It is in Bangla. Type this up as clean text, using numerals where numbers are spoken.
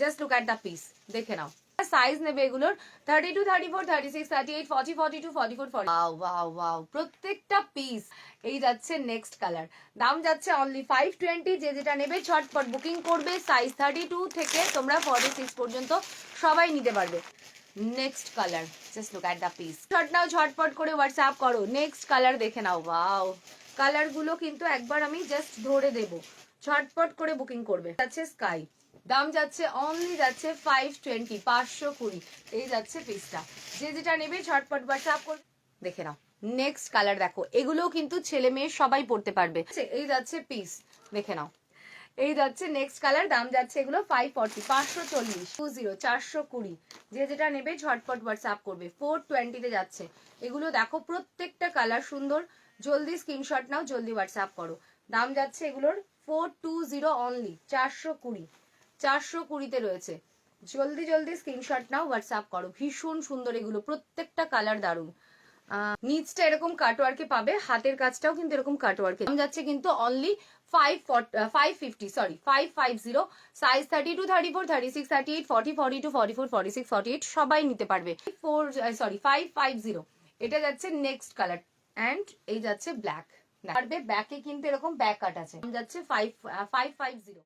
Just look at the piece, দেখে নাও। সাইজ নেবে এগুলোর 32, 34, 36, 38, 40, 42, 44, 40। ওয়াও ওয়াও ওয়াও, প্রত্যেকটা পিস। এই যাচ্ছে নেক্সট কালার, দাম যাচ্ছে অনলি 520। যে যেটা নেবে ঝটপট বুকিং করবে। সাইজ 32 থেকে তোমরা 46 পর্যন্ত সবাই নিতে পারবে। Next colour, just look at the piece. Shot now, ঝটপট করে হোয়াটসঅ্যাপ করো। নেক্সট কালার দেখে নাও। ওয়াও, কালার গুলো কিন্তু একবার আমি জাস্ট ধরে দেবো, ঝটপট করে বুকিং করবে। যাচ্ছে স্কাই, দাম যাচ্ছে অনলি যাচ্ছে 520, 520। এই যাচ্ছে পিসটা। যে যেটা নেবে ঝটপট হোয়াটসঅ্যাপ করবে, দেখে নাও। নেক্সট কালার দেখো, এগুলোও কিন্তু ছেলে মেয়ে সবাই পড়তে পারবে। এই যাচ্ছে পিস, দেখে নাও। এই যাচ্ছে নেক্সট কালার, দাম যাচ্ছে এগুলো 540, 540, 20, 420। যে যেটা নেবে ঝটপট হোয়াটসঅ্যাপ করবে। 420 তে যাচ্ছে এগুলো। দেখো প্রত্যেকটা কালার সুন্দর, জলদি স্ক্রিনশট নাও, জলদি হোয়াটসঅ্যাপ করো। দাম যাচ্ছে এগুলোর 420 অনলি, 420, 420 তে রয়েছে। জলদি জলদি স্ক্রিনশট নাও, হোয়াটসঅ্যাপ করো। ভীষণ সুন্দর এগুলো, প্রত্যেকটা কালার দারুন। নিচটা এরকম কাটওয়ার্কে পাবে, হাতের কাজটাও কিন্তু এরকম কাটওয়ার্কে। দাম যাচ্ছে কিন্তু অনলি 550, সরি 550। সাইজ 32, 34, 36, 38, 40, 42, 44, 46, 48 সবাই নিতে পারবে। 550। এটা যাচ্ছে নেক্সট কালার, এন্ড এই যাচ্ছে ব্ল্যাক। ব্যাকে কিন্তু এরকম ব্যাক কাট আছে। দাম যাচ্ছে 550।